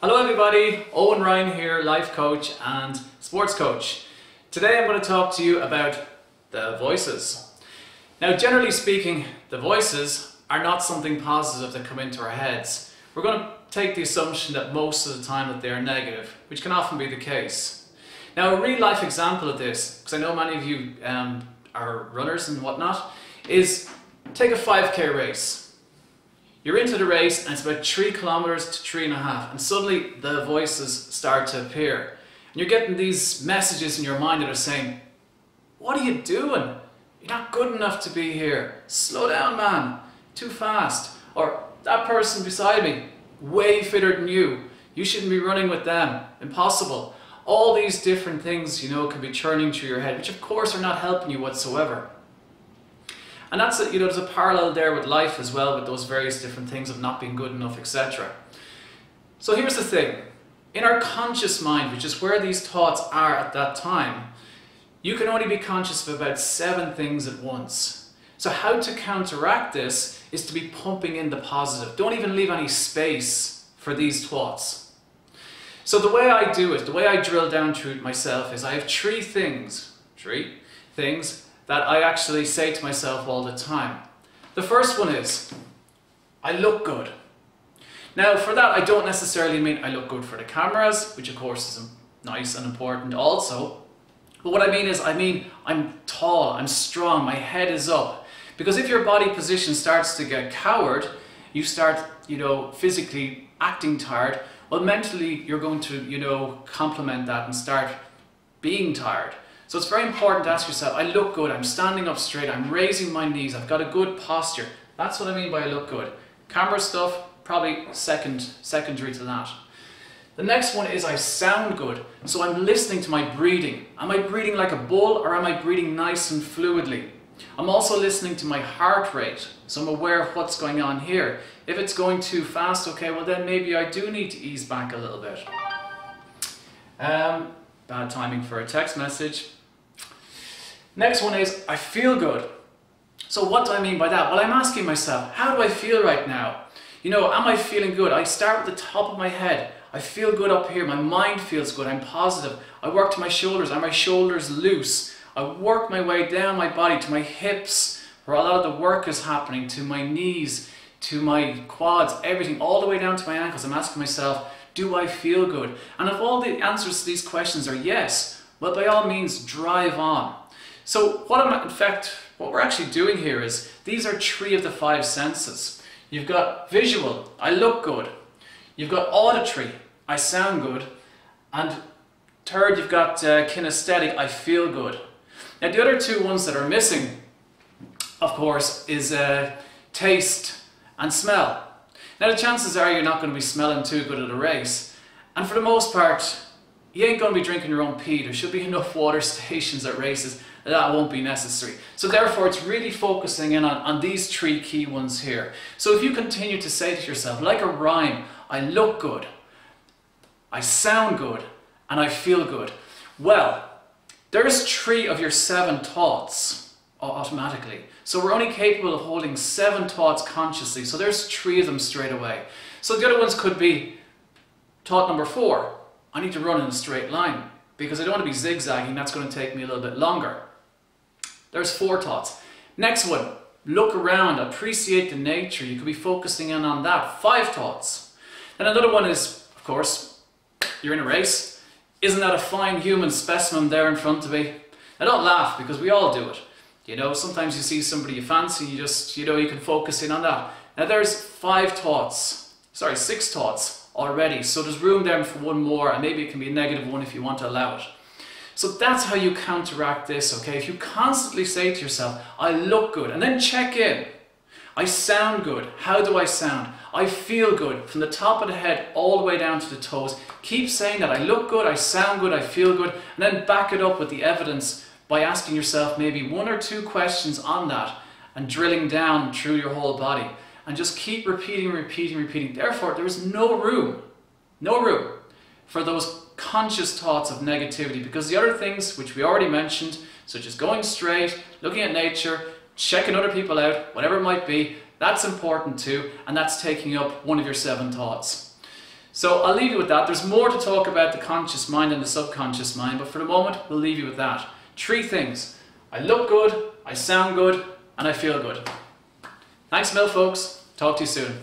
Hello everybody, Eoin Ryan here, life coach and sports coach. Today I'm going to talk to you about the voices. Now generally speaking, the voices are not something positive that come into our heads. We're going to take the assumption that most of the time that they are negative, which can often be the case. Now a real life example of this, because I know many of you are runners and whatnot, is take a 5k race. You're into the race and it's about 3 kilometers to 3.5 and suddenly the voices start to appear. And you're getting these messages in your mind that are saying, what are you doing? You're not good enough to be here. Slow down, man. Too fast. Or that person beside me, way fitter than you. You shouldn't be running with them. Impossible. All these different things, can be churning through your head, which of course are not helping you whatsoever. And that's it, there's a parallel there with life as well, with those various different things of not being good enough, etc. So here's the thing. In our conscious mind, which is where these thoughts are at that time, you can only be conscious of about 7 things at once. So how to counteract this is to be pumping in the positive. Don't even leave any space for these thoughts. So the way I do it, the way I drill down to it myself is I have 3 things that I actually say to myself all the time. The first one is, I look good. Now for that I don't necessarily mean I look good for the cameras, which of course is nice and important also. But what I mean is, I'm tall, I'm strong, my head is up. Because if your body position starts to get coward, you start, physically acting tired, well mentally you're going to, complement that and start being tired. So it's very important to ask yourself, I look good, I'm standing up straight, I'm raising my knees, I've got a good posture. That's what I mean by I look good. Camera stuff, probably secondary to that. The next one is I sound good. So I'm listening to my breathing. Am I breathing like a bull or am I breathing nice and fluidly? I'm also listening to my heart rate. So I'm aware of what's going on here. If it's going too fast, okay, well then maybe I do need to ease back a little bit. Bad timing for a text message. Next one is, I feel good. So what do I mean by that? Well, I'm asking myself, how do I feel right now? Am I feeling good? I start with the top of my head. I feel good up here. My mind feels good. I'm positive. I work to my shoulders. Are my shoulders loose? I work my way down my body to my hips, where a lot of the work is happening, to my knees, to my quads, everything, all the way down to my ankles. I'm asking myself, do I feel good? And if all the answers to these questions are yes, well, by all means, drive on. So what we're actually doing here is, these are 3 of the 5 senses. You've got visual, I look good. You've got auditory, I sound good. And third, you've got kinesthetic, I feel good. Now the other 2 ones that are missing, of course, is taste and smell. Now the chances are you're not going to be smelling too good at a race. And for the most part, you ain't going to be drinking your own pee. There should be enough water stations at races. That won't be necessary. So therefore it's really focusing in on these 3 key ones here. So if you continue to say to yourself, like a rhyme, I look good, I sound good, and I feel good. Well, there's 3 of your 7 thoughts automatically. So we're only capable of holding 7 thoughts consciously. So there's 3 of them straight away. So the other ones could be thought number 4, I need to run in a straight line because I don't want to be zigzagging, that's going to take me a little bit longer. There's 4 thoughts. Next one, look around, appreciate the nature. You could be focusing in on that. 5 thoughts. And another one is, of course, you're in a race. Isn't that a fine human specimen there in front of me? Now don't laugh because we all do it. Sometimes you see somebody you fancy, you just, you can focus in on that. Now there's 6 thoughts already. So there's room there for 1 more, and maybe it can be a negative one if you want to allow it. So that's how you counteract this, okay? If you constantly say to yourself, I look good, and then check in. I sound good. How do I sound? I feel good. From the top of the head all the way down to the toes. Keep saying that. I look good, I sound good, I feel good, and then back it up with the evidence by asking yourself maybe 1 or 2 questions on that and drilling down through your whole body. And just keep repeating. Therefore, there is no room for those conscious thoughts of negativity, because the other things which we already mentioned, such as going straight, looking at nature, checking other people out, whatever it might be, that's important too, and that's taking up 1 of your 7 thoughts. So I'll leave you with that. There's more to talk about the conscious mind and the subconscious mind, but for the moment, we'll leave you with that. 3 things. I look good, I sound good, and I feel good. Thanks a mil, folks. Talk to you soon.